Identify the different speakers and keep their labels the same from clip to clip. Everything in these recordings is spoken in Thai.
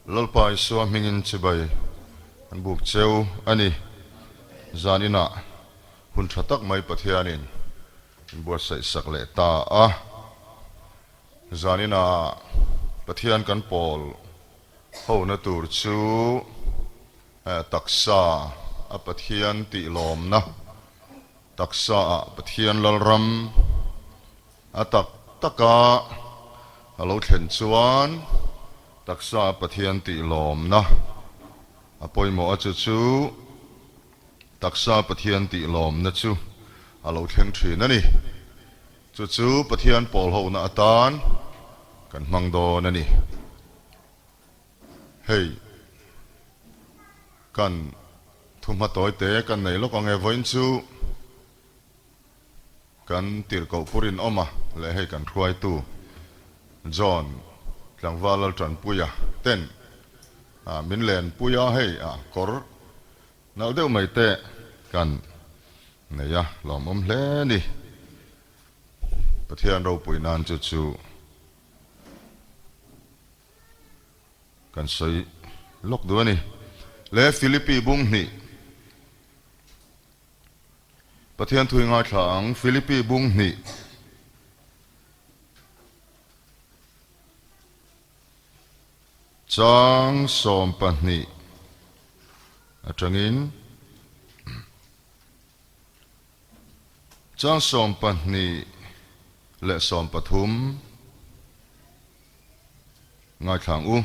Speaker 1: lalpai suam mingin chibai an buk cheu ani zanina hun thatak mai pathianin buat sai sakle ta a zanina pathian kan pol ho na tur chu taksa a pathian tihlawmna taksa a pathian lalram atak taka alo thlen chuan taksa pathian tihlawmna apoimo achu chu taksa pathian tihlawmna chu alo thleng thin ani chu pathian pol ho na atan kan hmang don ani hei kan thuma toy te kan nei lo kong e voin chu kan tir ko purin oma le hei kan thuai tu John tlangwalal tran puya ten min len puya hei kor nal deu mai te kan nei ya lom hle ni pathian ro puinan chu kan sei lok du ani le Philippi bung ni pathian thui nga thang Philippi bung ni chang som pahni atangin chang som pahni le som pathum ngai thang u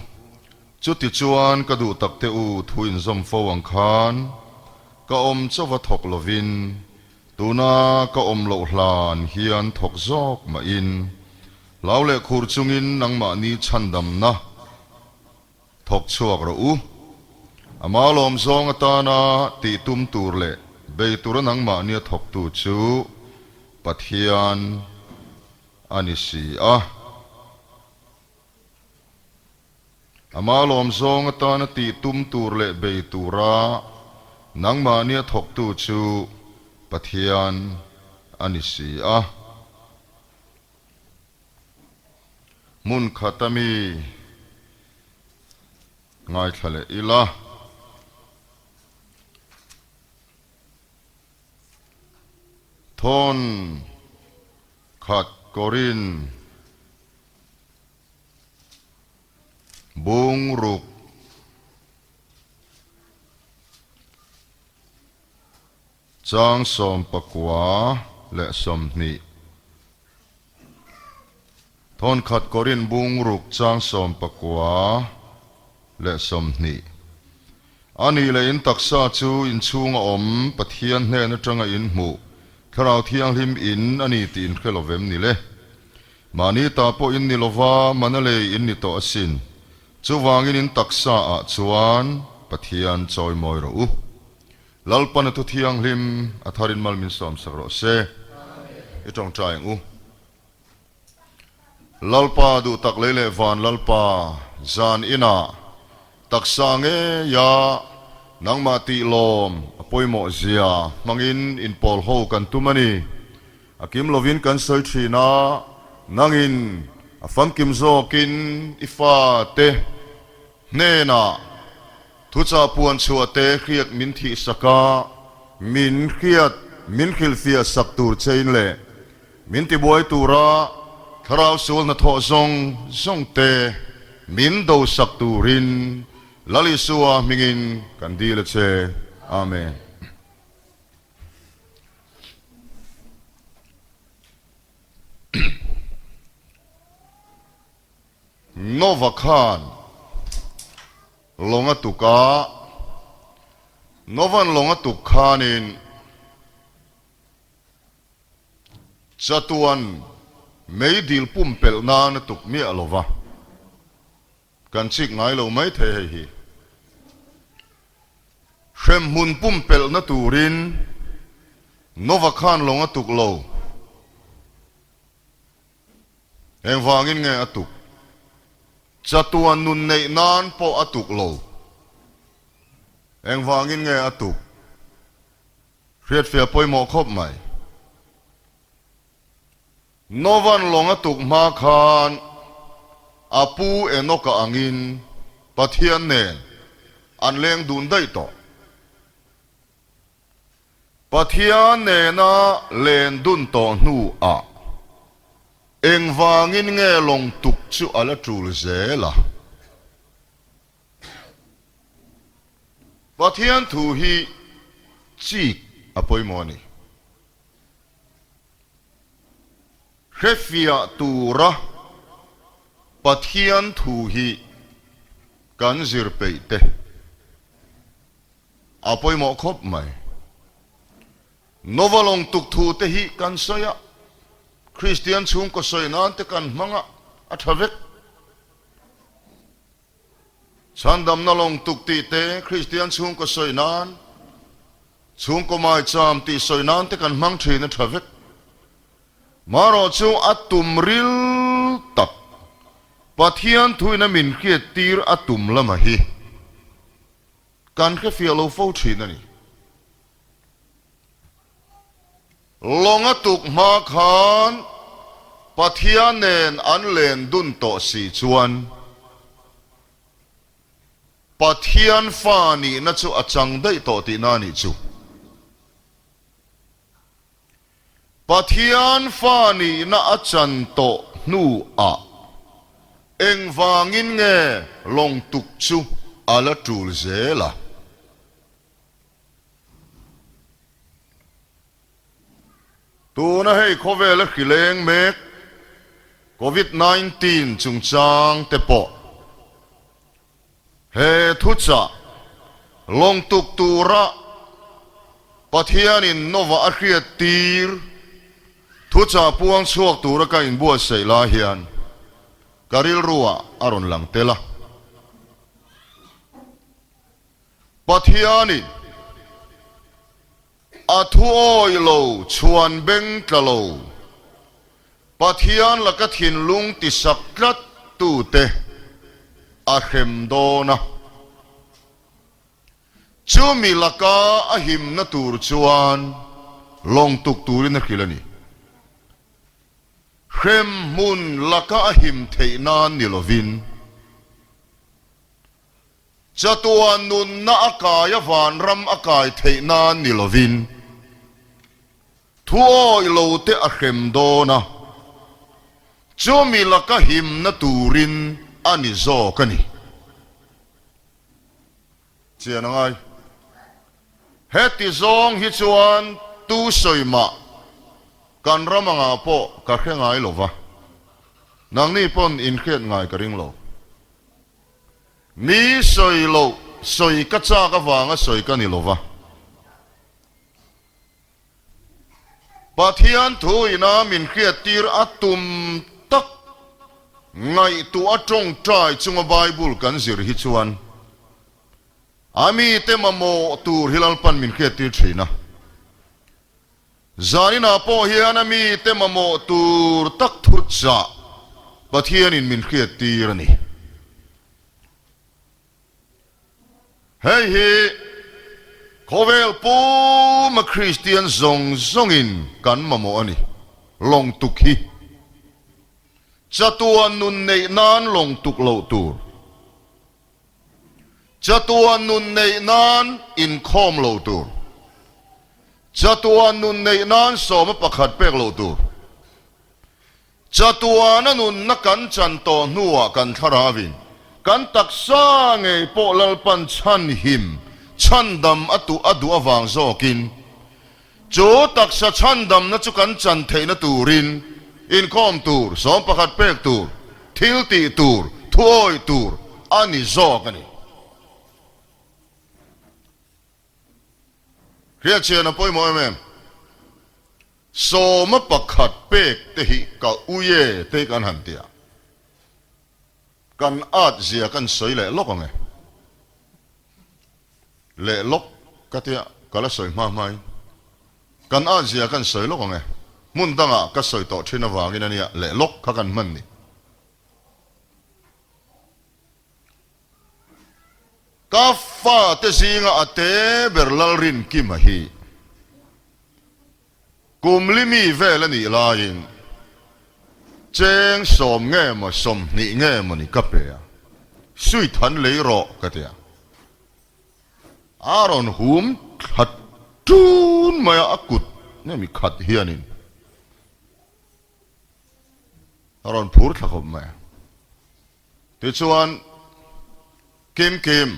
Speaker 1: chuti chuan ka du takte u thuin zom fo ang khan ka om chawa thok lovin tuna ka om lo hlan hian thok zok ma in laule khur chungin nangma ni chandam na thok chuak ro u ama lom zong atana ti tum tur le be tur nangma ni thok tu chu pathian ani si a ama lom zong atana ti tum tur le be tura nangma ni thok tu chu pathian ani si a mun khatami ngai thale ila thon khat korin bung ruk chang som pakwa le som ni thon khat korin bung ruk chang som pakwa le som ni ani le in taksa chu in chunga om pathian hne na tanga in mu kharau thiang hlim in ani tin khelovem ni le mani ta po in ni lova manale in ni to asin chu wangin in taksa a chuan pathian choi moi ro u lalpan tu thiang hlim atharin malmin som sakro se itong trying u lalpa du tak lele van lalpa zan ina taksa nge ya nangma tihlawm apoimo zia mangin in pol ho kan tumani akim lovin kan soi thina nangin afam kim zo kin ifa te nena thucha puan chuate khiak min thi saka min khiat min khil fia sak tur chein le min ti boy tura tharau sul na tho zong te min do sak turin lali suwa mingin kandila che amen nova khan longa tuka novan longa tukhanin chatuan meidil pumpel na na tuk mi alova kan chik ngai lo mai the hi shem hmun pumpel na turin nova khan longa tuk lo eng wangin nge atuk chatuan nun nei nan po atuk lo eng wangin nge atuk riat fia poimo khop mai novan longa tuk ma khan apu enoka angin ปัทยันเนนอันเลงดุนได้ต่อปัทยันเนน่ะเลนดุนต่อนูอะเอ็งวางินเงลงตุกจูอัลจูลเซล่ะปัทยันทูฮีจีกอภัยมอนีเรฟิอาตูระปัทยันทูฮีกันซิรเปเตอภัยมอคบไหมโนวลงตุกทูเตฮีกันสยะคริสเตียนชุมก็สวยนั่นแต่กันมังอะอัฐเวกฉันดำนลงตุกตีเตคริสเตียนชุมก็สวยนั่นชุมก็ไม่จำตีสวยนั่นแต่กันมังทีนัฐเวกมารอจูอัตุมริลตักปัทยันทุยนามินเกียตีร์อัตุมละมาฮีการแค่เฟียโลโฟชีนั่นนี่ลงตุกมาขานปัทยันเนนอันเลนดุนโตสีจวนปัทยันฟานีนัจูอาจังได้โตตีนานิจูปัทยันฟานีน่าอาจันโตนูอะเอ็งวางินเงลงตุกจูอาลจูลเซล่ะตัวนั้นให้โควิดและกิเลงเมกโควิด-19จุงจางเตปอเฮทุจ่าลงตุกตูระปัทยันินโนวาอัครีตีร์ทุจ่าพวงชวกตูระกันบัวเสลาเฮียนการิลรัวอารอนหลังเตละปัทยันินอาทุโอยโลชวนเบงกะโลปัทยันละกัทินลุงติสักกัดตูเตอาเขมโดนะจูมีละกาอาหิมนาตูรชวนลงตุกตูรินักกิลนีเขมมุนละกาอาหิมเทนานนิลวินจัตวานุนนาอากายวานรำอากายเทนานนิลวินทั่วโลเตอเขมโดนะจอมีลักหิมนาตูรินอานิโซกันนี่เจ้าหน่อยเฮติซองฮิจวนตูสอยมากันรำงาโปกะเขงไงหรอวะนางนี่ปนอินเขตไงกระริงโลมีสอยโลสอยกัจจากะวางะสอยกันนี่หรอวะปัทยันทุยนามินเกียตีร์อัตุมตักไงตัวจงใจจงไบเบิลกันสิริฮิจวนอามีเตมโมตูร์ฮิลัลปันมินเกียตีร์ชีนะจานินาโปเฮียนามีเตมโมตูร์ตักทุจจะปัทยันินมินเกียตีร์นี่เฮ้ยโคเวลปูมาคริสเตียนซงอินกันมาโมอันนี้ลงตุกฮีจัตวานุนในนานลงตุกโลตูร์จัตวานุนในนานอินคอมโลตูร์จัตวานุนในนานสมปะขัดเปกโลตูร์จัตวานุนนักกันจันโตนัวกันทาราวินกันตักษาไงโปลลปันชันหิมชันดำอตุอดูอวางโซกินโจตักษาชันดำนัจุกันจันเทนตูรินอินคอมตูร์สมปะขัดเปกตูร์ทิลตีตูร์ทอยตูร์อานิโซกันนี่เรียกเชียนะป่วยมวยแม่สมปะขัดเปกเตหิกะอุเยเตกันหันเตียกันอาจเสียกันสวยเละลกไงเละลกก็เตียก็ละสวยมากไหมกันอาจเสียกันสวยลกไงมุนตั้งอ่ะก็สวยต่อชินวากินนี่เละลกข้ากันมันนี่กาฟ้าเตสิงอาเตเบอร์ลารินกิมฮีกุมลิมีเวลนี่ลายิงเจงสมเง่มาสมนี่เง่มานี่กับเปีย สุยทันเลยรอก็เดียอารอนหุมขัดจูนมาอากุดนี่มีขัดเฮียนินอารอนพูดทักผมมาที่ชวนเกม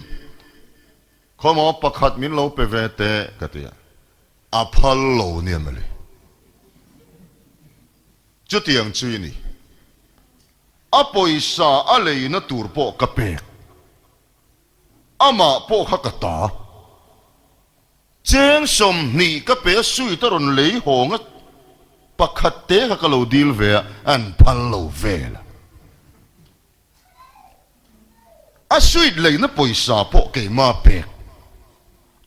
Speaker 1: เขาหมอประคัดมินโลเปเวเตก็เดียอพัลโลเนี่ยมาเลยจุดยังจุยนี่อปอยสาอะไรนั่นตูร์ปอกระเปกอามาปอกขักตาเจงสมนี่กระเปกสุยตรนเลยหงปักขัดเตะขักโลดิลเวอันพัลโลเวลอาสุยเลยนั่นปอยสาปอกเกมาเปก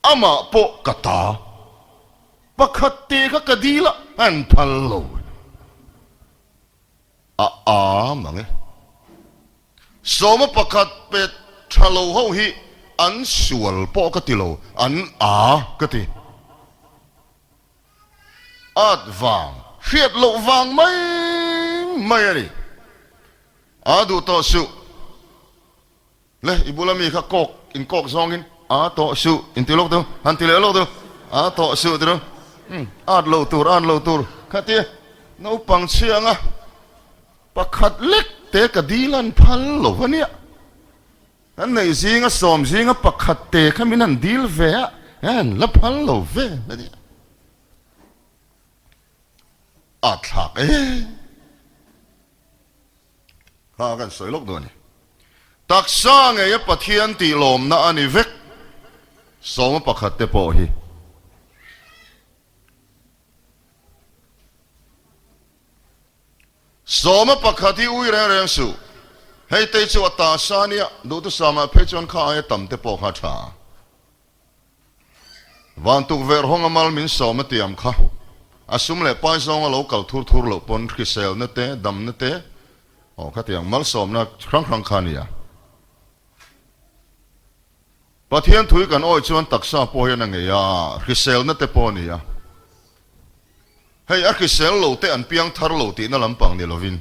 Speaker 1: อามาปอกกตาปักขัดเตะขักดีละอันพัลโลมังเอสมปกัดเป็ดชะโลหูฮีอันสวลปอกติโลอันกติอัดวางเฟียดโลวางไม่อะไรดูต่อสู้เลยอิบุลามีข้ากอกอินกอกซองอินต่อสู้อินติโลกตัวอันติเลโลกตัวต่อสู้ตัวโลตูร์ข้าเตี้ยนู้ปังเชียงปักขัดเล็กเตะกะดีลันพัลโลวะเนี่ยอันไหนสิงะสอมสิงะปักขัดเตะขมินันดีลเวะละพัลโลเวะเนี่ยถักข้ากันสวยลูกตัวนี้ตักษาไงปะเทียนตีลมน่ะอันนี้เวกสอมปักขัดเตะโปฮีสมปกติอุยเรื่องสูให้เตจวัตตาสานีดูตุสามาเพจวันข้าให้ตั้มเตปอกหัดาวันตุกเวรห้องอมัลมินสมเตียมข้าอาสุมเล่ไปซองเราเก่าทุรเราปนคริสเซลเนเตดำเนเตข้าเตียงมัลสมนะครั้งขานี่ปะเทียนถุยกันอ้อยชวนตักษาโพยนังเงียคริสเซลเนเตปอนี่ให้คริสเซลโลเตอันเปียงทาร์โลตีนั่นลำปังนี่ลวิน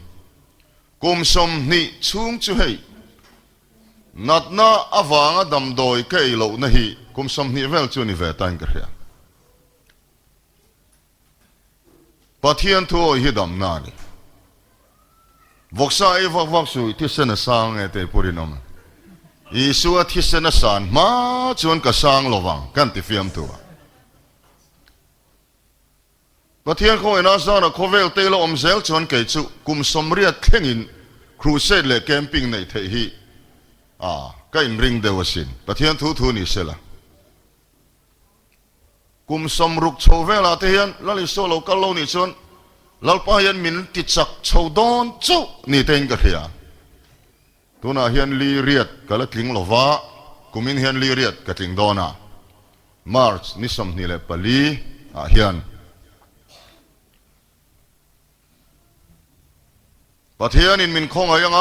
Speaker 1: กุมสมนี่ชุ่งจุให้นัดน่าอวางดำโดยเกยโลนะฮีกุมสมนี่เวลจุนี่เวตันกันเฮียปะเทียนทัวฮิดำนานี่วกษาวักสุยที่เสนสางเตปุรินอมอีสัวที่เสนสานมาจวนกระสังโลวังกันติฟิมตัวปะเทียนเขาเอ็นอาซานะเขาเวลเตลอมเซลชวนเกยจุกุมสมเรียดเข่งอินครูเซดเลแคมปิ้งในเทฮีก็อินริงเดวสินปะเทียนทูนี่เสละกุมสมรุกโชเวลาเทียนลลิโซโลกัลโลนี่ชวนลลปายันมินติดจักโชดอนจุนี่เต็งกะเฮียตัวน่ะเฮียนลีเรียดกะละทิ้งลวะกุมินเฮียนลีเรียดกะทิ้งดอนะมาร์ชนิสมนี่เลปลีเฮียนปะเทียนินมินคงยัง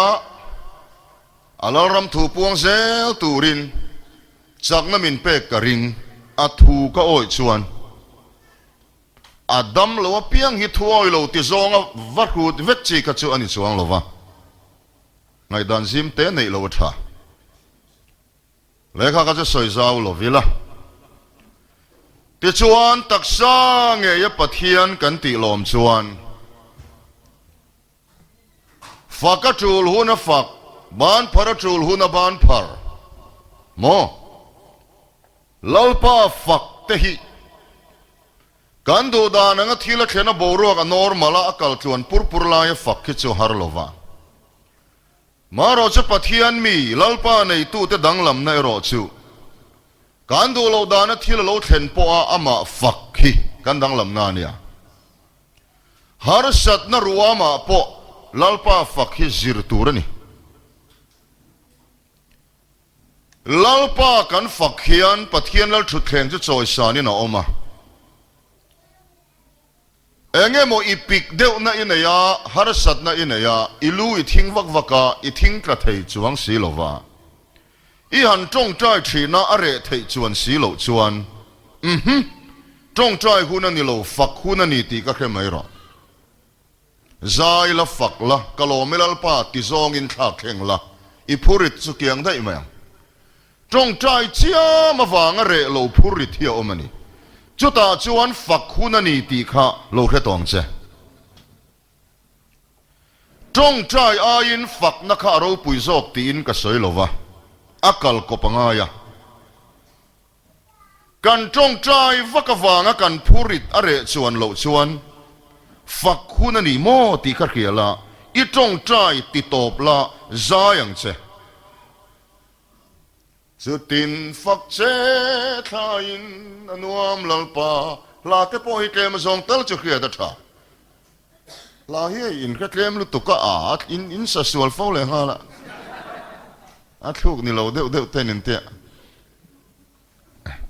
Speaker 1: อาลารำถูปวงเซลตูรินจากนั้นมินเป็กกระริงถูก็โอยชวนดำเราเพียงฮิตหัวเราติซองวัดหูเวทจีกจูอันนี้ชวนเราวะไงดันซิมเตนในเราท่าเลขาก็จะสวยสาวเราวิละติชวนตักษาเงียปะเทียนกันติลมชวนฝักจูลหูนะฝักบ้านพระจูลหูนะบ้านพระโมลลป้าฝักเตหิกันดูดานังทีละเชนะโบรัวกันนอร์มาลาอักลชวนปุรลายฝักคิดจูฮาร์โลวามาเราจะปะเทียนมีลลป้าในตู้เตดังลำในรอจูกันดูเราดานะทีละเราเห็นปัวอามาฝักฮิกันดังลำนาเนี่ยฮาร์สัตนรัวมาปอลลป้าฝักฮิจิรตูรนี่ลลป้ากันฝักเฮียนปะเทียนลลชุดแข่งจะจอยสานี่นะออกมาเองโมอีพิกเดวน่ะอินเนียฮาร์สัตน่ะอินเนียอิลูอิทิ้งวักวักาอิทิ้งกระเทยจวงสีโลวาอีหันจงใจชีน่าอะไรเทยจวนสีโลจวนจงใจหูนันนี่โลฝักหูนันนี่ตีก็แค่ไม่รอใจละฝักละกะโลไม่ละป้าติซองอินทักแข่งละ อีพูริตสุกียงได้ไหมจงใจเจ้ามาวางเรโลพูริตเที่ยวมันนี่จุดตาจวนฝักคุณนี่ตีข้าโลแค่ตองเจจงใจอายินฝักนักเราปุยจบตีนก็สวยโลวะอักลก็ปังายกันจงใจวักวางกันพูริตอะไรชวนโลชวนฝักคุณนี่โมตีข้าเขียละอีจงใจติดตบละใจยังเจสุดทินฝักเจทายินนวมลลปาลาเตปอยเกมซองเตลจุเขียดท่าลาเฮียอินแค่เกมลุตุกะอาดอินสัสวลฟ้าเลยฮะละอาทุกนี่เราเดือดเต้นนินเตะ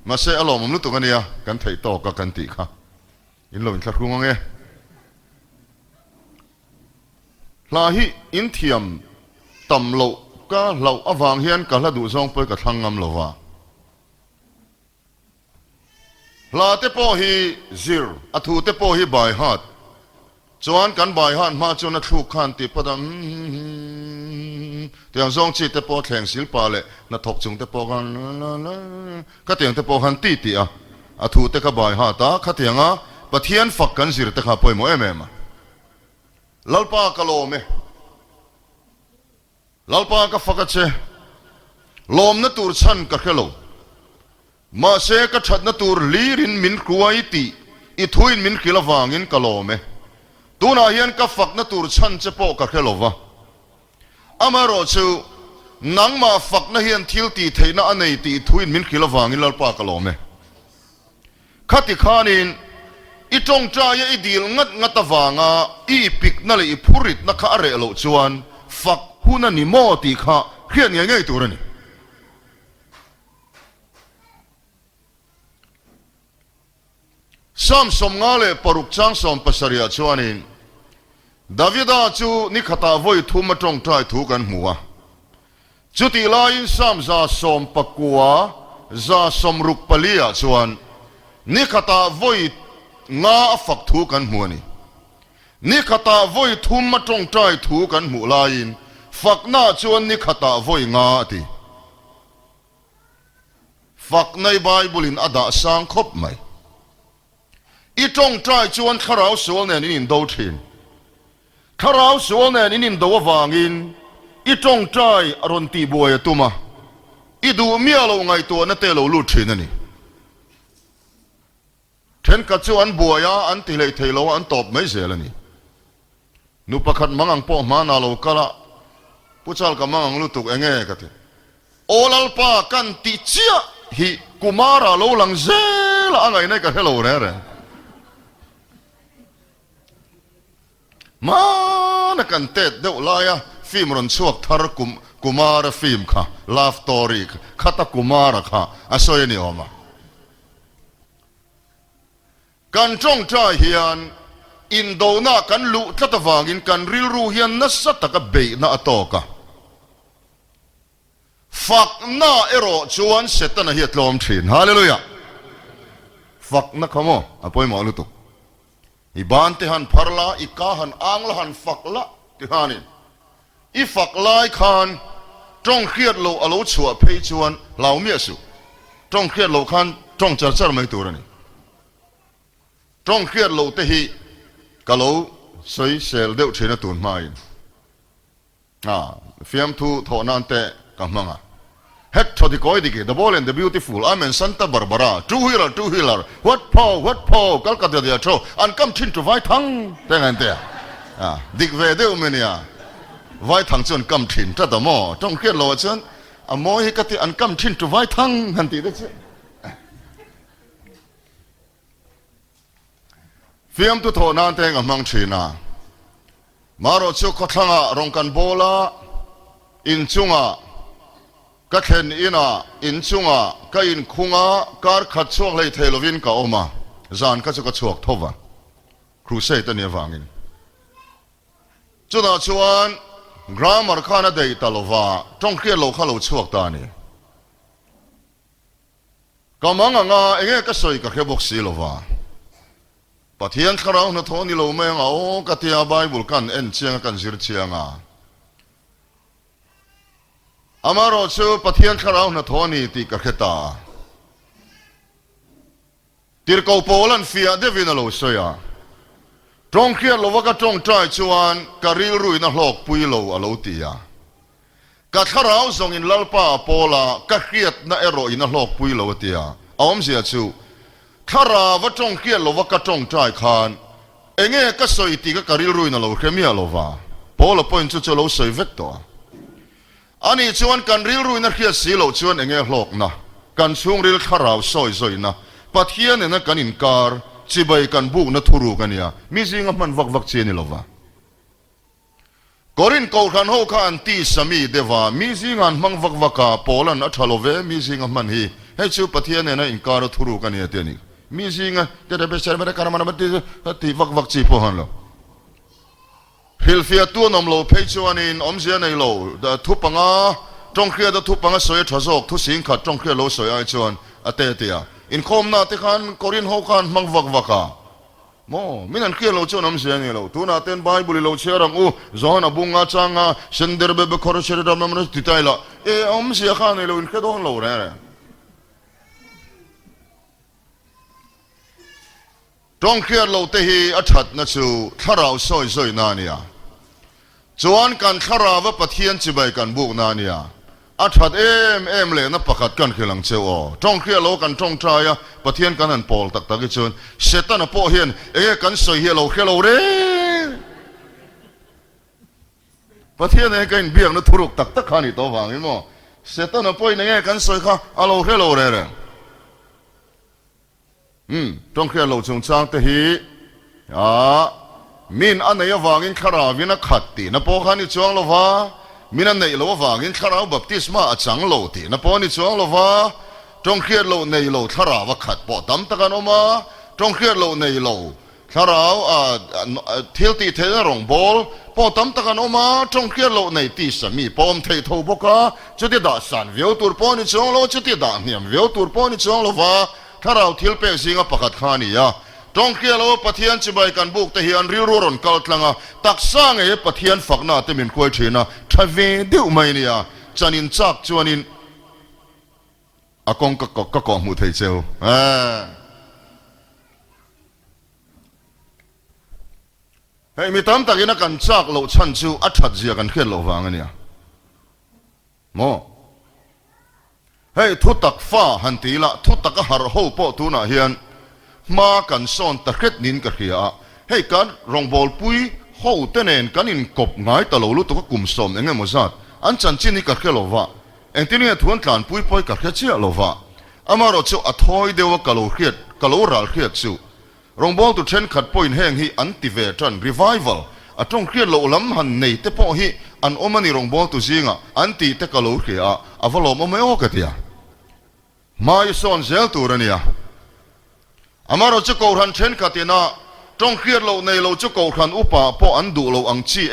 Speaker 1: มาเสียอารมณ์มันลุตุกันเนี่ยกันไถ่ต่อกับกันตีค่ะอินเราอินขัดคุ้งไงลาฮีอินเทียมต่ำโลก็เราอวางเฮียนกับละดูซองไปกับทางงำโลวะลาเตปอฮีซิร์อทูเตปอฮีบายฮัดจวนกันบายฮัดมาจนทุกขันติปดมเตียงซองจีเตปอแข่งศิลปะเลยนัทกจุงเตปอกันก็เตียงเตปอฮันตีตีอ่ะอทูเตก็บายฮัดตาข้าเตียงอ่ะปะเทียนฝักกันสิรเตข้าป่วยโมเอเมมาลลปากะโลเมลลปากะฟักเชลมนตูรชันกะเคโลมาเสกะชัดนตูรลีรินมินครัวอิติอิทุยมินขิลวางินกะโลเมตูนาเฮียนกะฟักนตูรชันเจโปกะเคโลวะอามาโรชูนังมาฟักนเฮียนทิลตีเทนะอันเนติอิทุยมินขิลวางินลลปากะโลเมขัติขานินอีจงใจอีดีลงัดตะวางอีปิกนั่นเลยอีพูริตนักอะไรโลจวนฝักหูนันนี่โมติข้าเขียนยังไงตัวนี้ซ้ำสมงาเลยปรุกจังสมปัสริยาจวนินดาวิดาจูนิขตาวยทุ่มจงใจถูกันหัวจุติลายซ้ำจะสมปกัวจะสมรุกปลียจวนนิขตาวยงาฝักถูกันหัวนี่ขตาวยทุ่มจงใจถูกันหัวลายนฝักหน้าจวนนิขตาวยงาตีฝักในไบเบิลินอดาสังคบไหมอีจงใจจวนข้าเราสวนเนี่ยนินโดทินข้าเราสวนเนี่ยนินโดวางินอีจงใจอรนตีบวยตุมาอีดูเมียเราไงตัวนั่นเตะเราลุดทินนี่เทนกัจจวนบัวยอันติเลยเทโลอันตบไม่เสียแล้วนี่นุปขัดมังอังปอมานาโลกะละผู้ชายกับมังอังลุตุกเองเงกันทีโอลัลปากันติเชียฮิกุมาราโลลังเซละอังไงเนี่ยกันเฮโลเนี่ยมานักกันเตะเดวลายฟิล์มรอนชวกทาร์กุมารฟิล์มค่ะลาฟตอริกขัตกุมารค่ะอาศัยนี่ออกมากันจงใจเฮียนอินโดนากันลุจัตวางินกันริลรูเฮียนนัสตะกับเบยนาอโตกะฝักนาเอโรชวนเสตนะเฮียตลอมชินฮาเลลูยาฝักนักขโมอภัยหมอลุตุอีบานที่หันพาร์ลาอีกาหันอังละหันฝักละที่หันินอีฝักลายขันจงเครียดโลอโลชัวเพยชวนเหล่าเมียสุจงเครียดโลขันจงจัดจัดไม่ตัวนี่จงเครียดโลเตหีกะโลสวยเซลเดวเชนตุนมาอินฟิล์มทูโทนันเตกัมมังเฮ็ดชดิโกยดิกี The Ball and the Beautiful I'm in Santa Barbara two wheeler what Paul กัลกัดเดียโชอันกัมชินจูไว้ทั้งแต่ไงเตะดิกเวเดวเมเนียไว้ทั้งจนกัมชินจัดต่อหม้อจงเครียดโลจนโมฮิกติอันกัมชินจูไว้ทั้งหันตีได้เช่ฟิล์มตุโทนันเตงมังชีนามาโรชุกขังะรองกันโบลาอินจุงะก็เห็นอินาอินจุงะก็อินคุงะการขัดช่วงเลยเทลวินก็ออกมาจานก็จะกระชวกทว่าครูเซตันเยวางินจุดชวนกรามาร์คานาเดยตลว่าจงเครียดโลข้าโลชวกตานีก็มังงะเองก็สวยก็แค่บอกสีโลว่าปะเทียนข้าเราหน้าท้องนี่เราไม่เอากติยาไบเบิลกันเอ็นเชียงกันสิรเชียง อามารอชูปะเทียนขราวนาทอนีติกะเขตาติรกอโปลันฟิอาเดวินาโลสอยาตรงเขียนโลวกะตรงใจชวนกะริลรุยนะหลอกปุยโลอโลติยากะขราวทรงอินลลปาโปลากะเขียดนะเอโรอินะหลอกปุยโลติยาออมเสียชูขราวะตรงเขียนโลวกะตรงใจคานเองกะสอยติกะริลรุยนะโลเคมียโลวาโปลปอยน์จะโลสอยเวกตัวอันนี้ชวนกันริลรุยนะเขียดสีโลชวนเองหลอกนะกันช่วงริลขราวสอยนะปัทเทียนเนี่ยนะกันอินการจิบายกันบุกนะทุรุกันเนี่ยมีสิ่งมันวักเชนิลวะกอรินกอขันโฮขันตีสามีเดวามีสิ่งมันวักโปลันอัชโลเวมีสิ่งมันฮีให้ชูปัทเทียนเนี่ยนะอินการทุรุกันเนี่ยเตียนี่มีสิ่งเดี๋ยวไปเชื่อไม่ได้การมันตีวักจีพหันแล้วฮิลฟิอาตัวนมโลเพจชวนินอมเสียในโลทุบปังอาจงเคลียร์ทุบปังอาสวยทศกทุสิงขัดจงเคลียร์โลสวยไอชวนอเตติยาอินคอมนาติขันกอรินโฮขันมังวักโมมินันเคลียร์โลชวนอมเสียในโลตัวนาเต็นไบบุลิโลเชียรังอูจอนอบุงอาจังอาเซนเดอร์เบเบคอร์เชอร์ดามมันติดใจละอมเสียขันในโลอินเคดอนโลเร่จงเคลียร์โลเตฮีอัจฉริยะชูขราวซอยนานียจวนกันขราวปะเทียนจิบายกันบุกนานียอัจฉริยะเลยนับประกาศกันคือหลังเจ้าจงเคลียร์โลกันจงใจปะเทียนกันหันปอลตักกิจวนเสตันปอเฮียนกันสอยเฮโลเคโลเร่ปะเทียนกันเบียงนัทุรุกตักขันอีตัวฟังมั้งเสตันปอยกันสอยข้าอโลเคโลเร่จงเคลียร์โลจงจางเตฮีมินอันไหนวางอินขราวินักขัดตีนับพอขันอีจวงโลวามินอันไหนโลวางอินขราวบัพติสมาจังโลตีนับพอนี่จวงโลวาจงเคลียร์โลในโลขราวขัดปอตั้มตะกันออกมาจงเคลียร์โลในโลขราวทิลตีเทนรงบอลปอตั้มตะกันออกมาจงเคลียร์โลในตีสามีปอมเทโทบกาจุดที่ด่าสันเวียวตูร์ปอนี่จวงโลจุดที่ด่าเนี่ยเวียวตูร์ปอนี่จวงโลวาถ้าเราทิลเปซิงประกาศขานี่ยาจงเขียนเราปะเทียนจิบายกันบุกแต่เฮียนริรุรอนกัลตลังตักสร้างปะเทียนฝักหน้าเต็มินควยเชนะทวีดิวไม่เนี่ยจันินจักจวนินอากงก็กองมุทัยเจ้าเฮ้ยมีตามตะกี้นักกันจักเราชันจูอัจฉริยะกันเขียนเราฟังเนี่ยโมเฮ้ยทุตักฟ้าหันตีละทุตักหาร์โฮปอตูน่าเฮียนมากันซ่อนตะเข็ดนินกะเขียให้กันรองบอลปุยโฮเตเนนกันอินกบง่ายตะโลลุตกกุมสมเองมั้งจัดอันจันจินี่กะเขียลวะเอ็งที่นี่ทวนทานปุยปอยกะเขียเชียลวะอามารอจูอัทอยเดวกะโลเขียกะโลรัลเขียจูรองบอลตุเชนขัดปอยแห้งฮีอันติเวทันรีไววัลอัตรงเขียโลลำหันในเตปอฮีอันอมันนี่รองบอลตุซิงอันติเตกะโลเขียอวลอมไม่โอกะเตียมาอิซอนเซลตูรเนียอามาเราจะกูรันเชนขัดนะจงเคลียร์เราในเราจะกูรันอุปาพออันดูเราอังชี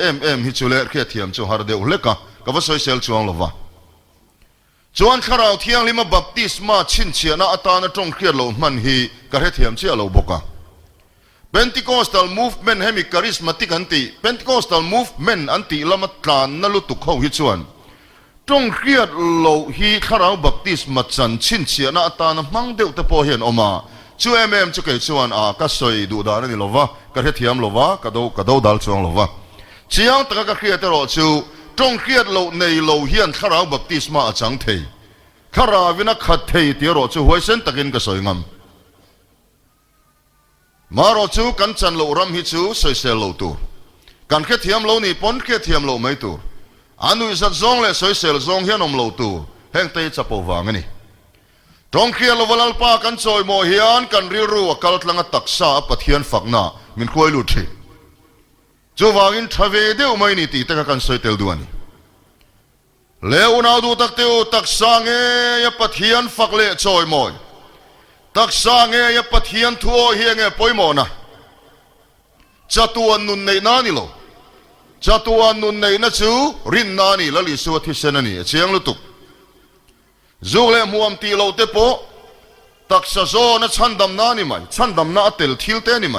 Speaker 1: ฮิจูเลเคลียร์เทียมจูฮาร์เดอุเลกะกับว่าสวยเซลจวงลวะจวนข้าเราเที่ยงลิมาบัพติสมาชินเชียนะอัตานะจงเคลียร์เรามันฮีกะเรเทียมเชียเราบกะ Pentecostal movement ให้มีคาริสมาติกอันติ Pentecostal movement อันติละมัตลานนั่นลุตุกเขาฮิจวนจงเคลียร์เราฮีข้าเราบัพติสมาจันชินเชียนะอัตานะมังเดียวแต่พอเห็นออกมาช่วยจะเกิดชวนก็สวยดูดานี่ลวะก็เทียมลวะก็ดูดัลชวงลวะเชียงตะก็เคลียร์ตลอดชูจงเคลียร์เราในเราเฮียนข้าเราบัพติสมาจังเทข้าเราวินักขัดเทที่รอชูหวยเส้นตะกินก็สวยงามมารอชูกันจันเรารำฮิชูสวยเซลเราตัวกันแค่เทียมเรานี่ปนแค่เทียมเราไม่ตัวอันนู้นสัตว์ซองเลยสวยเซลซองเฮียนอมเราตัวแห่งเตยจะปูวางนี่จงเขียนเราวันลปากันซอยโมเฮียนกันริรัวกัลตลังตักษาปะเทียนฝักหน้ามินควยลุดทีจูวากินทวีเดียวไม่นิติแต่กันซอยเตลดวนี่เลวนาดูตักเตียวตักษาเงยปะเทียนฝักเละซอยโมยตักษาเงยปะเทียนทัวเฮียเงปอยโมนะจัตัวนุนในนานี่โลจัตัวนุนในนัจูรินนานี่ละลิสวทิเซนนี่เชียงลุตุกจูเลมัวมตีเราเตปอตักษาโซนัชันดำนานี่ไหมชันดำนาเตลทิลเตนี่ไหม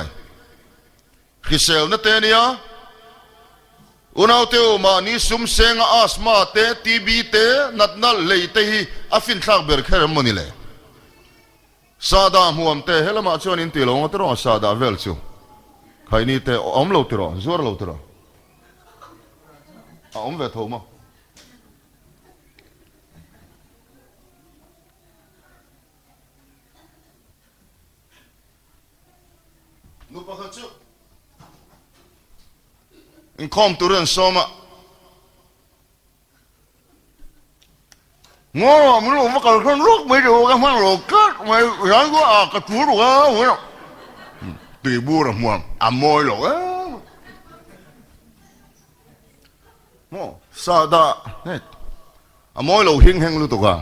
Speaker 1: คริเซลนัเตนี่ย อุณเอาเตียวมานี่ซุมเซงอาสมาเตทีบีเตนัดนัลเลยเตฮีอฟินทักเบอร์แค่รำมันนี่เลยซาดาหวมเตเฮลมาชวนอินติลงตรอซาดาเวลซูใครนี่เตอมโลตรอซัวโลตรออมเวทโฮมานุปะขัดจูอินคอมตุเรนสมาง้อมันรู้ว่าการคนลุกไม่ดูกันมันลุกก็ไม่ร้านก็กระตุ้นว่าเหมือนตีบูระมัวอามอยหรอกโอ้ซาดาเนี่ยอามอยเราหิ้งหิ้งรู้ตัวกัน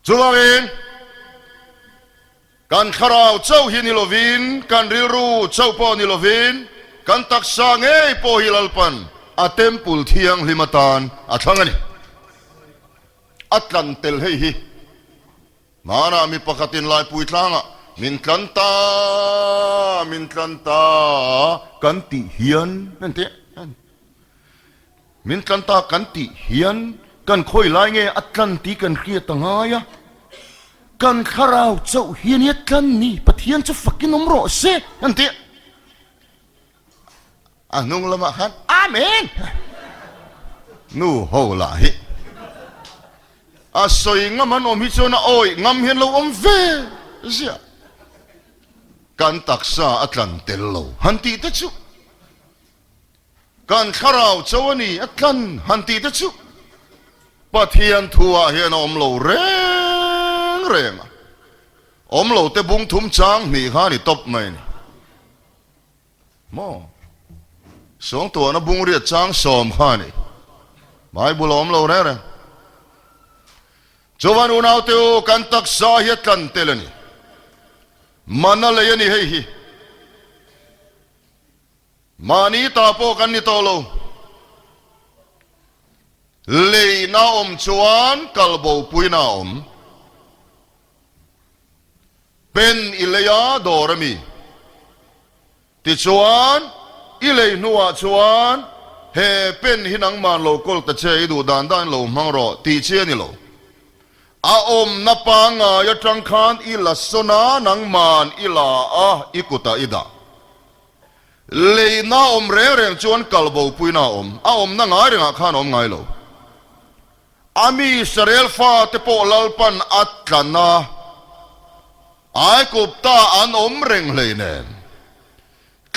Speaker 1: จูบาวินการขราวเจ้าหินิโลวินการริรูเจ้าปอนิโลวินการตักษาเงยปอฮิลลปันอาเต็มปุลเทียงลิมตานอาทั้งนี้อัตลันเตลเฮฮีมานามีปกตินลายปุยทางมินกันตากันติเฮียนนั่นเถอะมินกันตากันติเฮียนกันคอยลายเงยอัตลันติกันเครียดตั้งไงกันขราวเจ้าเฮียนกันนี่ปะเทียนจะฝักกินนมโรเซ่นั่นเถอะนุ่งละมาฮันอาเมนนู่โหล่ะฮิสอยงามันอมฮิโซนาโอยงามเห็นเราอมเฟเสียการตักษาอัตลันเตลโลฮันตีตะชุการขราวเจ้านี่อัตลันฮันตีตะชุปะเทียนทัวเฮียนอมโลเร่งอมโลเตบุงทุ่มจางนี่ข้านี่ตบไม่นี่มอสองตัวนั้นบุงเรียดจางสอมข้านี่ไม่บุลอมโลแน่จวันอุณเอาเตียวกันตักษาเฮียกันเตลนี่มันนั่นเลยนี่เฮมานี่ตาโปกันนี่โตโลเลยน่าอมชวนกัลโบปุยน่าอมเป็นอิเลยาดอร์มีติชวนอิเลยนัวชวนเฮเป็นหินังมันโลกอลตะเชยดูดานโลมังรอตีเชนี่โลอาอมนับปางายจังคานอิลาสนานังมันอิลาอิกุตาอิดาเลยน่าอมเร่งชวนกัลโบปุยน่าอมอมนั่งไงเรื่องข้านอมไงโลอามีสเรลฟาเตโปลลปันอัตลานาไอ้กุบตาอันอมเร่งเลยเนี่ย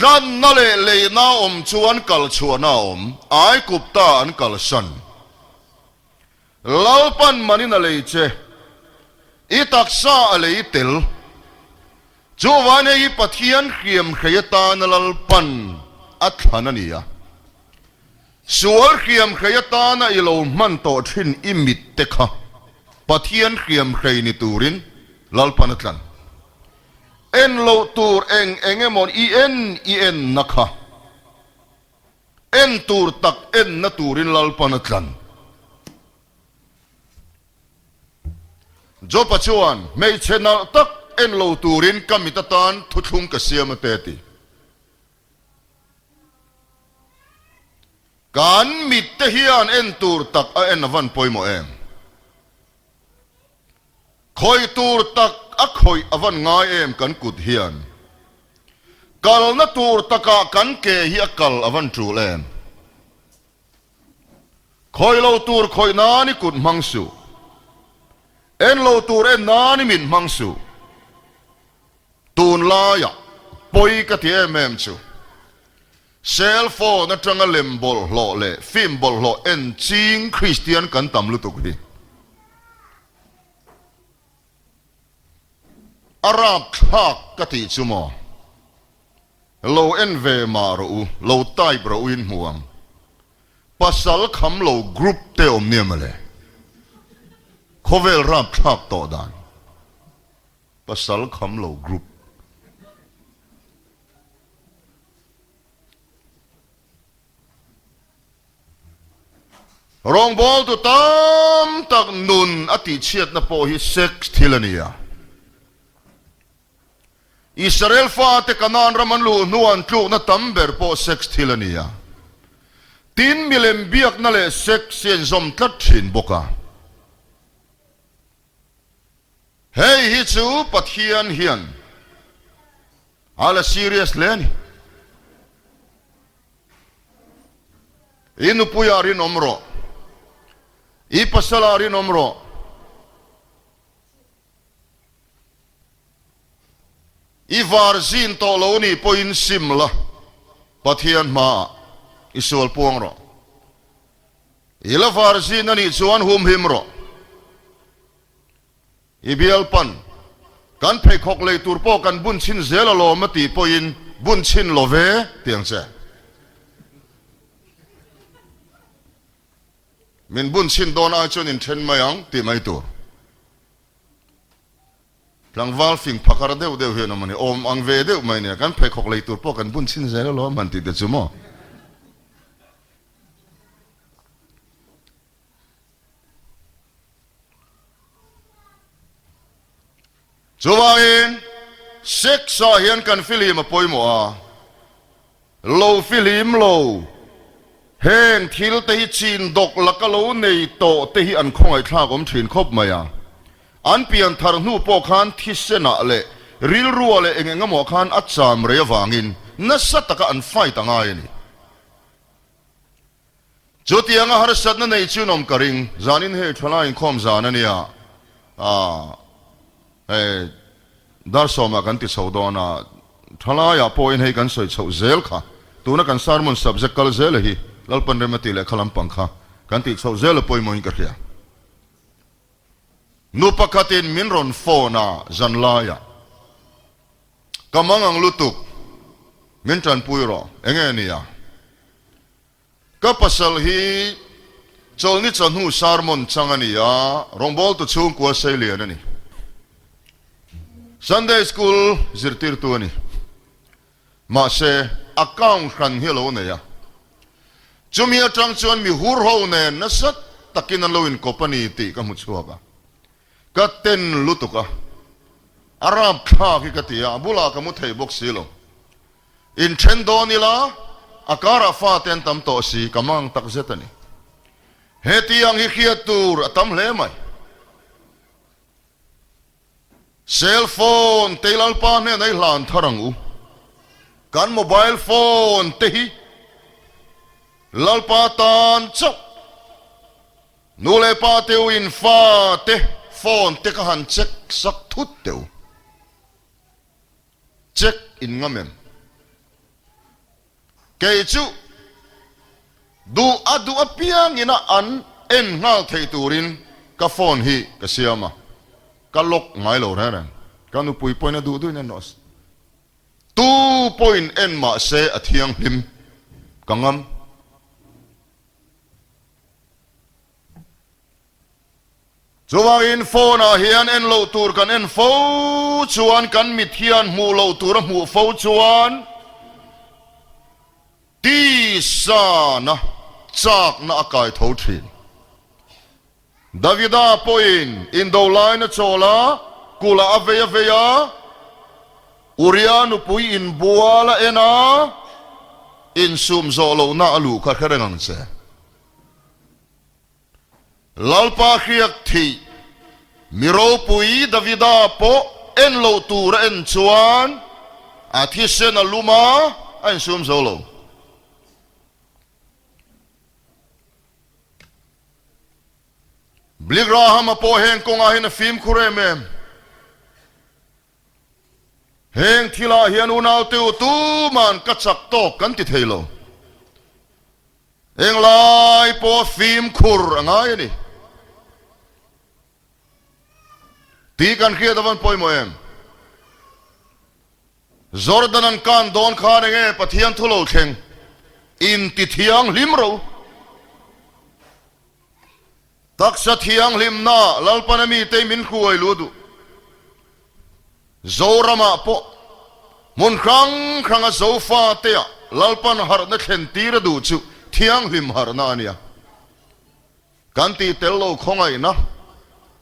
Speaker 1: กันนั่นเลยน่าอมชวนกัลชวนน่าอมไอ้กุบตาอันกัลสันลลปันมันนั่นเลยเจอีตักษาอะไรติลจูวันนี้ปะเทียนเขียมขยตานลลปันอัตฮันนี่อะสวนเขียมขยตานอิโลมันโตทินอิมิตเตคะปะเทียนเขียมขยนิตูรินลลปันอัตลันเอ็นโลตูร์เองมอนอีเอ็นนะคะเอ็นตูร์ตักเอ็นนตูรินลลปันอัตลันจบปัจจุบันไม่เช่นนั้นตักเอ็นโลตูรินกัมมิตตานทุกทุงกเสียมเตติการมิตรเฮียนเอ็นตูร์ตักเอ็นวันปอยโมเอ็มคอยตูร์ตักคอยวันง่ายเอ็มกันกุดเฮียนกัลนตูร์ตักกันเกเฮียกัลวันจูเอ็มคอยโลตูร์คอยนานิกุดมังสูเอ็นโลตูร์เอ็นนานิมินมังสูตูนลายะปอยกะเทียมเอ็มสูเซลโฟนนั่นจังเลมบอลโลเล่ฟิล์มบอลโลเอ็นจิงคริสเตียนกันตำลุตุกดีอาราบทักกติจุมอโลเอ็นเวมารูโลไตบรูอินห่วงภาษาคำโลกรุ๊ปเตอมเนียมเลยเขาเวลรับทักต่อดานภาษาคำโลกรุ๊ปรองบอลตุตามตักนุนอติเชียดนโปฮิเซ็กทิลเนีย Israel fa te kanan raman lu nuan tlu na tamber po sex thilania tin milem biak na le sex sen zom tlat thin boka hey hi chu pathian hian ala serious leni inu puyarin omro I pasalarin omro I varzin to lo ni po in simla pathian ma isul puang ro ila varzin ani chuan hum him ro I bial pan kan phei khok le tur po kan bun chin zela lo mati po in bun chin lo ve tiang che min bun chin don a chon in then mayang ti mai tur langwal fing phakar deu hian amani om ang ve deu mai ne kan phei khok le tur po kan bun chin zela lo man ti de chumo Chuwain seksa hian kan film apoimo a lo film lo hen thil te hi chin dok lakalo nei to te hi an khongai thla gom thin khop maya an pian thar hnu po khan thisena le ril ruwa le engenga mo khan acham re wangin na sataka an fai tanga ni jotianga har satna nei chunom karing zanin he thala in khom zanania dar soma kan ti sodona thala ya point hei kan soi chau zel kha tuna kan sarmon subject kal zel hi lalpan remati le khalam pangkha kan ti chau zel poi moin ka khia nu pakatin minron phona zanlaya kamangang lutuk mintan puiro engenia ka pasal hi cholni chanhu sarmon changania rongbol tu chung kwa selian ani Sunday school zirtir tuani ma se account khan helo ne ya chumia tang chuan mi hur ho ne nasat takin an loin company ti ka mu chuaka ka ten lutuka arab kha ki katia bula ka mu thei box silo in thendo nila akara fa ten tam to si kamang tak zetani heti ang hi khiatur atam le mai cell phone teilal pa ne nei hlan tharangu kan mobile phone te hi lalpa tan chok nule pa teu in fa te phone te ka han check sak thut teu check in ngamen kei chu du adu apiang ina an en ngal thei turin ka phone hi ka siama kalok ngai lo ra kanu pui point du du na nos 2 point en ma se athiang him kangam chuwang in phone a hian en lo tur kan en fo chuan kan mit hian mu lo tur mu fo chuan ti sa na chak na akai tho thin Davida point in do line chola kula aveya urianu pui in buala ena in sum zolo na alu kha kharengang che lalpa khiak thi miro pui Davida po en lo tur en chuan athisen aluma en sum zolo Bligraham apo heng kong ahin film kure mem heng thila hian unaw teu tu man kachak to kan ti theilo eng lai po film khur angai ni ti kan khia dawan poi mo em Jordan an kan don khane nge pathian thulo theng in ti thiang limro Taksaa Pathian limna lalpanami te min khuai ludu zorama po mun khang zofa te lalpan har na khen tira du chu thiang lim har na ania kanti tello khongai na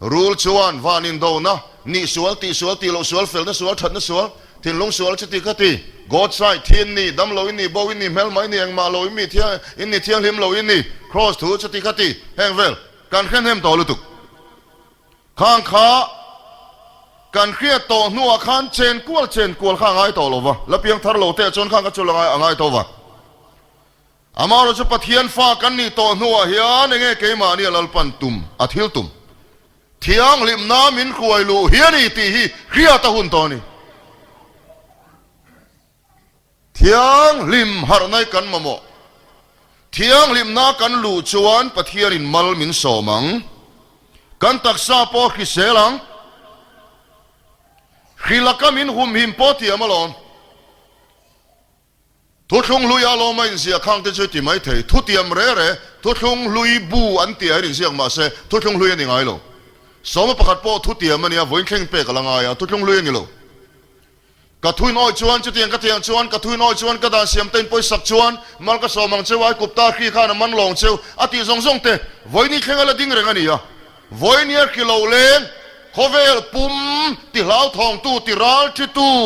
Speaker 1: rule chuan vanin do na ni sual ti lo sual fel na sual that na sual ทินลงสวลชติคติกอดไซทินนี่ดำโลอินนี่โบอินนี่เมลไมนี่ยังมาโลอินนี่เทียอินนี่เทียงลิมโลอินนี่ครอสถูชติคติแห่งเวลการเคลื่อนเฮมต่อลุตุกข้างขาการเครียดต่อนัวขันเชนกวลข้างไงต่อลวะแล้วเพียงทาร์โลเตจนข้างก็จุลไงไงต่อวะอามาเราจะปะเทียนฟ้ากันนี่ต่อนัวเฮียนี่ไงเกมานี่ลัลปันตุมอาทิลตุมเทียงลิมน้ำมินควยลูเฮียนี่ตีฮีเครียดตะหุนต่อนี่เทียงลิมหาร์ไนกันมาโมเทียงลิมนากันลูจวนปะเทียรินมัลมินโสมังกันตักซาโปคิเซลังขีลักมินหุมหิมโปตียมาลอนทุกลุยอาโลมาอินเสียข้างเตจติไม่เททุตียมเร่ทุกลุยบูอันเตียอินเสียมาเสทุกลุยนี่ไงโลสมประคัดโปทุตียมันเนี่ยวิ่งเข่งเปกลังไงทุกลุยนี่โลกระทุยน้อยชวนจะเตียงกระเตียงชวนกระทุยน้อยชวนกระดานเสียมเต็นปอยสักชวนมันก็สมังเจ้าไว้กุบตาขี้ข้าน้ำมันลงเจ้าอติซงเตวิ่งนี่เข่งอะไรดิ้งเร่งอันนี้อ่ะวิ่งนี่กิโลเลนโคเวลปุ่มติเหลาทองตู้ติรัลที่ตู้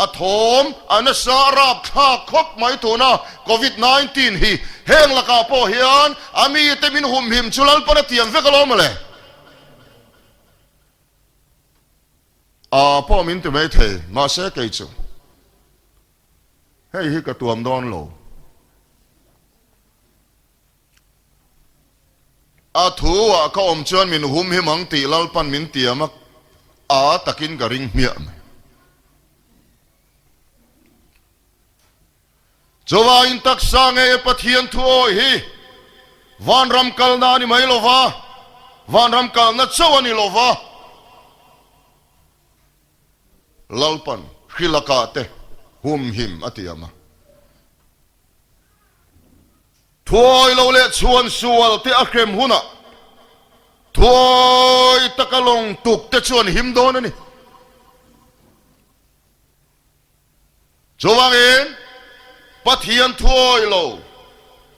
Speaker 1: อะโถมอันนั้นสารับข้าคบไม่ถูนะโควิด-19ฮีเฮงละกาโปเฮียนอามีเตมินหุมหิมชุลัลปนเตียมเฟกลอมเลยพ่อมินตัวไม่เทมาเสกจูเฮ้ยฮิกตัวมดอนโลถูเขาอมชวนมินหุมหิมังตีลัลปันมินเตียมักตะกินกระริงเมียมจว่าอินตักสังเอปะเทียนทัวฮีวันรำกัลนานี่ไม่โลวะวันรำกัลนัดชวนี่โลวะลัลปันขิลกาเตหุมหิมอติยามะถอยเราเละชวนสวลที่อัครมหุนะถอยตะกลงตุกแต่ชวนหิมโดนนี่จวางเองปะเทียนถอยเรา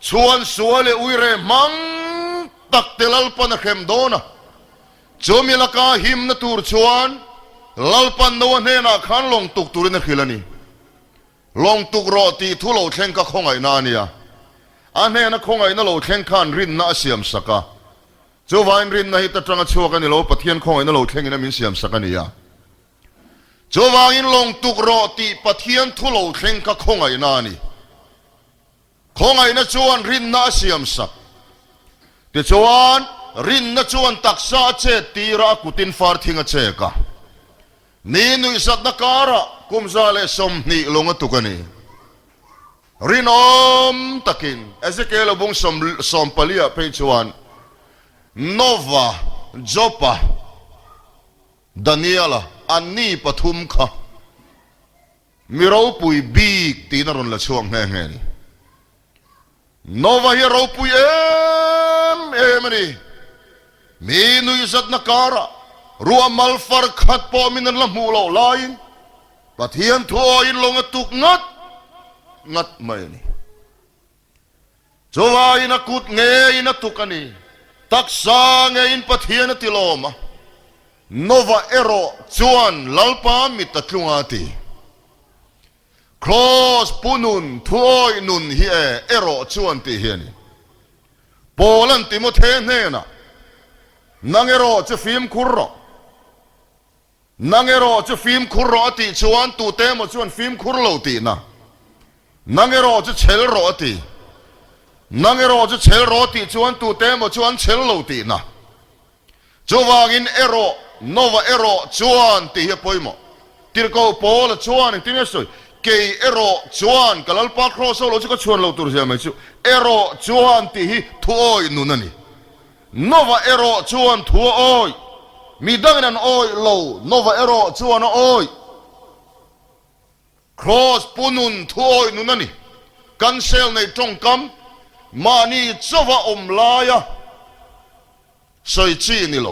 Speaker 1: ชวนสวลอุยเรมังตักเตลัลปันอัครมโดนะจวมีละกาหิมนตูร์ชวนลัลปันโนเนน่ะขันลงตุกตุรินขิลนี่ลงตุกรอตีทุโลเชงกะคงไอนานี่ยอันนี้นะคงไอ้นั่นเราเข่งขันรินน่าเสียมสักะเจ้าวันรินนะฮิตจังชัวกันนี่เราปะเทียนคงไอ้นั่นเราเข่งนั่นมีเสียมสักะนี่ยเจ้าวันลงตุกรอตีปะเทียนทุโลเข่งกะคงไอ้นานี่คงไอ้นั่นชวนรินน่าเสียมสักแต่ชวนรินน่ะชวนตักษาเจตีระกุตินฟาร์ทิงเจกะนี่นุยสัตนักการะกุมซาเลสมนี่ลงตุกันนี่รินอมตักินเอเซเกลบงสมปลียเพจวันโนวาจอปาดานิเอลอันนี้ปฐุมค่ะมีเราปุยบีกตีนรุนละช่วงแห่งนี้โนวาเฮเราปุยเอ็มนี่มีนุยสัตนักการะรัวมัลฟาร์ขัดปอมินันละมูลเอาไลน์ปะเทียนทัวอินลงตุกงัดไม่นี่จวาอินักุดเงยนัตุกันนี่ตักษาเงยินปะเทียนติโลมาโนวาเอโรจวนลัลปามิตะลุงอาติครอสปุนุนทอยนุนฮีเอโรจวนติเฮียนี่โปลันติโมเทเนนะนางเอโรจะฟิล์มคุรโรนางเอโรจะฟิล์มคุรโรติจวนตูเตมจวนฟิล์มคุรโรตินะนางเอโรจะเชลโรตินางเอโรจะเชลโรติจวนตูเตมจวนเชลโรตินะจวางอินเอโรโนวาเอโรจวนติเฮปอยโมติรโกโปลจวนติเนสอยเกยเอโรจวนกัลลปาครอโซโลจะก็ชวนเราตัวเสียไหมจูเอโรจวนติฮิทัวอยนุนันนี่โนวาเอโรจวนทัวอย มีดังนั้นโอ้ยโลโนวาเอโรชัวนะโอ้ยครอสปุนุนทัวนุนันนี่กันเซลในตรงกำมานี่จะว่าอมลายใส่จีนี่โล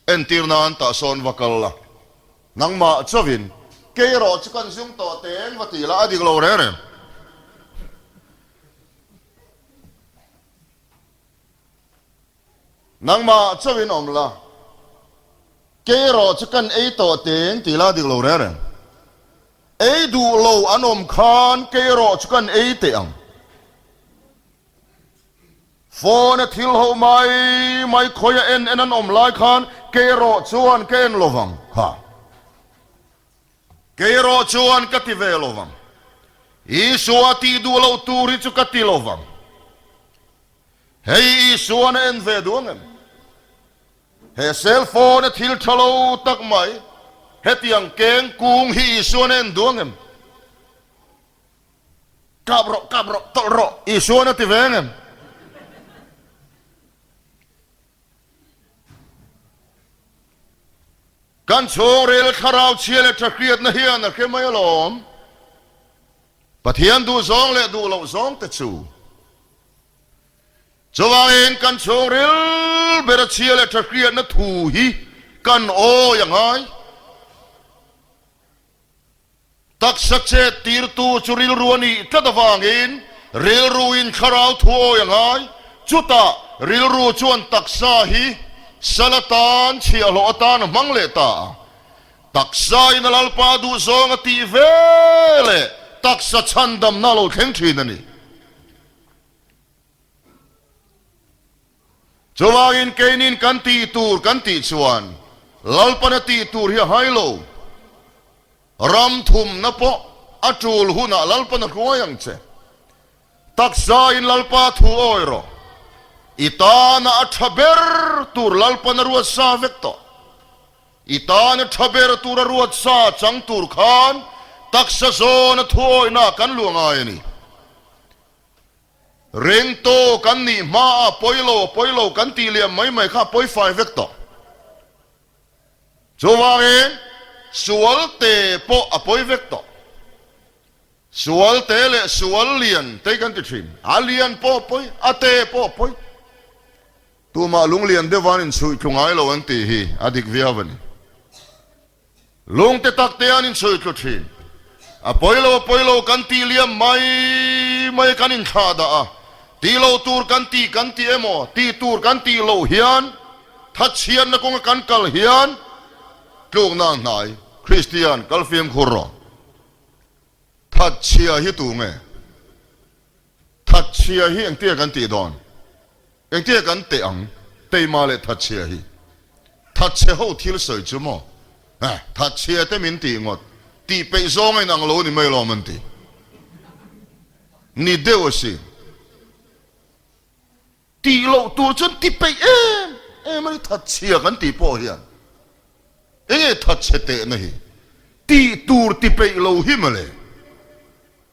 Speaker 1: เอ็นตีร์นานตาซอนวักลละนังมาจะวินเกยรอจะกันซุ่มต่อเต็นวัติละอดีกโลเร่นังมาจะวินอมละเกยรอจะกันไอต่อเต็นตีละอดีกโลเร่ ดูโลอันอมคานเกโรจุกันเตียงฟอนทิลโฮไม่คอยเอ็นนันอมลายคานเกโรจวนเกนโลวังฮะเกโรจวนกติเวโลวังอีสัวตีดูโลตูริจุกติโลวังเฮ้ยอีสัวเอ็นเวดวงเอ็มเฮ้เซลโฟนทิลทะโลตักไม่เฮตียงเกงกุงฮีส่วนเอ็นดวงเอ็มกับรตลรอีส่วนที่เวงเอ็มกันโชว์เรลคาราวเชียเลตะเกียดนะเฮียนะเข้าไม่หลอมปะเทียนดูซองเลดูเหล่าซองแต่ชูจวางเองกันโชว์เรลเบรเชียเลตะเกียดนะถูฮีกันโออย่างไงตักสักเจตีร์ตูจุริลรัวนี่ทัดวางอินเริลรูอินคาราวทัวอย่างไงจุตาริลรูชวนตักซาฮีสลัดตันเชียโลตันมังเลตาตักซาอินลัลปาดูซองตีเวเลตักสัชันดำนาโลเข่งทีนันนี่จวางอินเกนินกันตีตูร์กันตีชวนลัลปนตีตูร์เฮียไฮโลรำทุ่มนับปะอัจูลหุนาลัลปนักหัวยังเชตักซาอินลัลปาทูโอยรออิตานาอัฐเบรตูร์ลัลปนรัวซาเวกโตอิตานาทับเบรตูร์รัวซาจังตูร์ขานตักซาโซนทูโอยนากันลวงไงนี่เร่งโตกันนี่มาปอยโลกันตีเลียมไม่ข้าปอยไฟเวกโตจวางเองสวลเตปออปอยเวกโตสวลเตเลสวลเลียนเตกันติทริมอาเลียนปอปอยอาเตปอปอยตัวมาลุงเลียนเดวานินสุยคงไงโลวันตีฮีอดิกวิอาวันลุงเตตักเตียนินสุยคลุทริมอปอยโลกันตีเลียมไม่กันอินขาดาตีโลตูร์กันตีเอโมตีตูร์กันตีโลเฮียนทัดเชียนนักงกันกัลเฮียนลูกนางนายคริสเตียนกัลฟิมคุรอทัดเชียฮิตูเงทัดเชียฮิเอ็งเตี้ยกันตีดอนเอ็งเตี้ยกันเตอังเตมาเลทัดเชียฮิทัดเชียหูทิลสวยจุโมทัดเชียเตมินตีงดตีไปซองไอ้นางโลนี่ไม่รอมันตีนี่เดียวสิตีโลตัวจนตีไปไม่ทัดเชียกันตีพ่อเฮียนเอ๊ะทัดเชเตนี่ตีตูร์ตีไปโลหิมเลย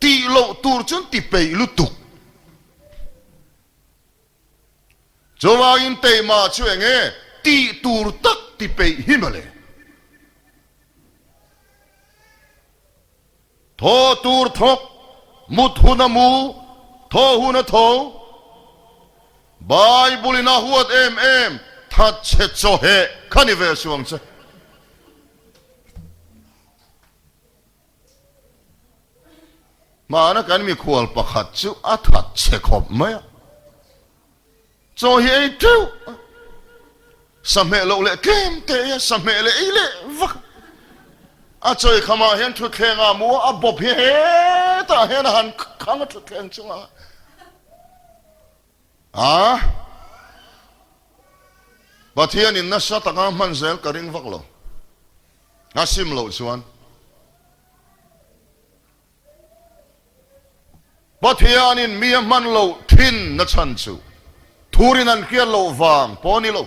Speaker 1: ตีโลตูร์จนตีไปลุตุกจวาอินเตมาช่วยเงี้ยตีตูร์ตักตีไปหิมเลยทอตูร์ทกมุดหุนามูทอหุนาทอบายบุลินาหัวเอ็มทัดเชโจเฮคันิเวสวงเซมานะกันมีขวลประคัดจูอัฐัดเชขบไหมโจเฮเจ้าสมัยเราเล่เกมเตะสมัยเล่เล่วักอาจอยขมาเห็นทุกแข่งอามัวอาบบเฮตาเห็นหันขังทุกแข่งจังบัดเฮียนินนัสตะกามันเซลกริงวักโลอาซิมโลชวนบัดเฮียนินมีมันโลทินนัชันซูทูรินันเคียโลวางปอนิโล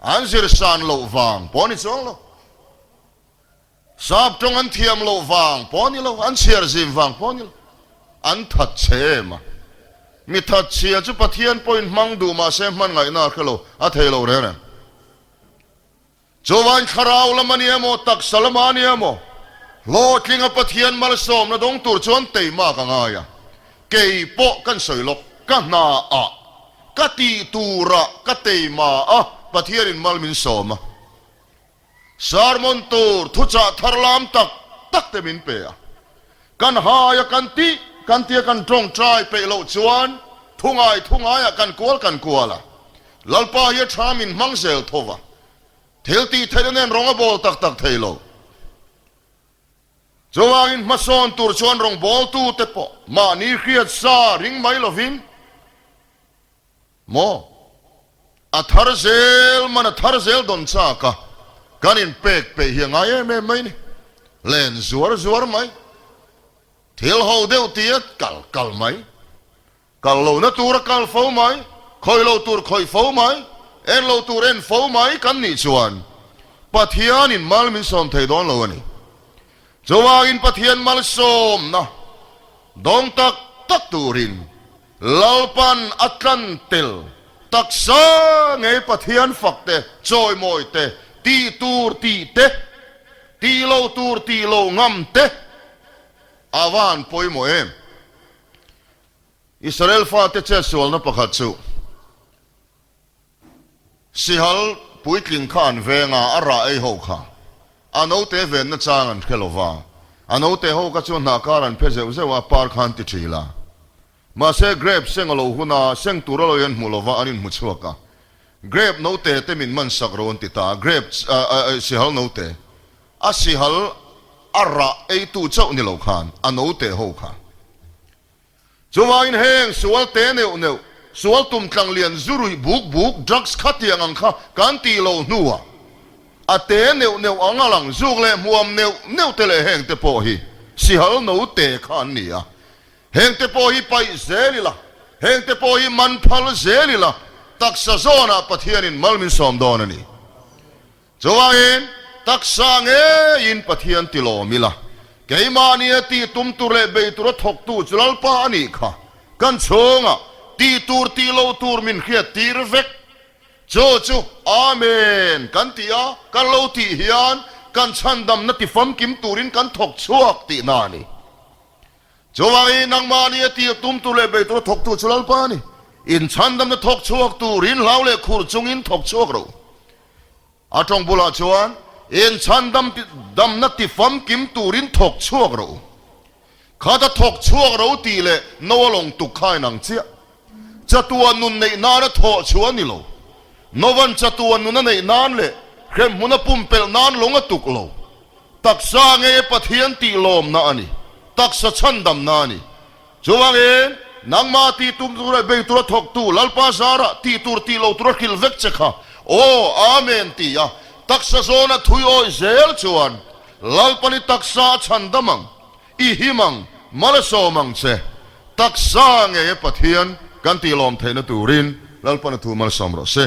Speaker 1: อันซิรซานโลวางปอนิซองโลสาบตรงอันเทียมโลวางปอนิโลอันเชียร์ซิมวางปอนิโลอันทัดเชมามิทัดเชียจุปะเทียนปอยมังดูมาเซมันไงนาคโลอัทเฮโลเรนจวันคาราวละมันเยโมตักสลมานียโมโลกิงปะเทียนมาลสมนะดงตูร์ชวนเตยมากงายเกยโปกันสวยลกกันนาอะกตีตูระกเตยมาอะปะเทียนมัลมินสมสารมอนตูร์ทุจ่าทารลามตักเตมินเปียกันหายกันตีกันตรงใจไปโลจวนทุ่งไอกันกวลละลัลปาเยชามินมังเซลทว่าเทลตีเทเลนร้องบอลตักเทโล Zawangin mason tur chuan rong bol tu te po ma ni khiat sa ring mai lovin mo athar zel don cha ka kanin pek pe hianga ye me mai ni len zuar mai thil ho deu tiat kal mai kal lo na tur kal fo mai khoi lo tur khoi fo mai en lo tur en fo mai kan ni chuan Pathian in mal min som thei don lo ani Zawangin Pathian mal som na dong tak turin lalpan atlantil taksa ngay Pathian fakte joy moy te ti tur ti te ti lo ngam te awan poi mo em Israel fa te che sual na pakhat chu sihal puitling khan venga ara ei ho kha ano te ven na changan khelova ano te ho ka chu na karan pheze uzewa par khan ti thila ma se grape sengalo huna seng turalo yan mulova anin muchuaka grape no te min man sakron ti ta grape sihal no te a sihal ara ei tu chau ni lo khan ano te ho kha chuwain heng sual te neu sual tum tlang lian zurui buk drugs khatiang ang kha kan ti lo nuwa ate neu angalang zuk le muam neu te le heng te po hi sihal no te khan ni a heng te po hi pai zelila heng te po hi man phal zelila taksa zona Pathianin malmin som donani chuwangin taksa nge in Pathian tilo mila keimani ti tum tur le be tur thok tu chulal pa ani kha kan chonga ti tur ti lo tur min khia tir vek chu amen kan tia kan lo ti hian kan chandam na ti fam kim turin kan thok chuak ti nani chuwai nang mani ti tum tu le be tur thok tu chulal pa ni in chandam na thok chuak turin laule khur chungin thok chuak ro atong bula chuan in chandam dam na ti fam kim turin thok chuak ro khata thok chuak ro ti le nowalong tu khai nang chia chatua nun nei na na tho chuan ni lo novan chatua nun nei nan le khem huna pumpel nan longa tuk lo taksa nge Pathian ti lom na ani taksa chandam na ani chuwangin nangma ti tum tur be tur thok tu lalpa sara ti tur ti lo tur khil vek chekha o amen ti ya taksa zona thuyo zel chuan lalpani taksa chandamang I himang malasomang che taksa nge Pathian kan ti lom theina turin lalpana thu mal samro se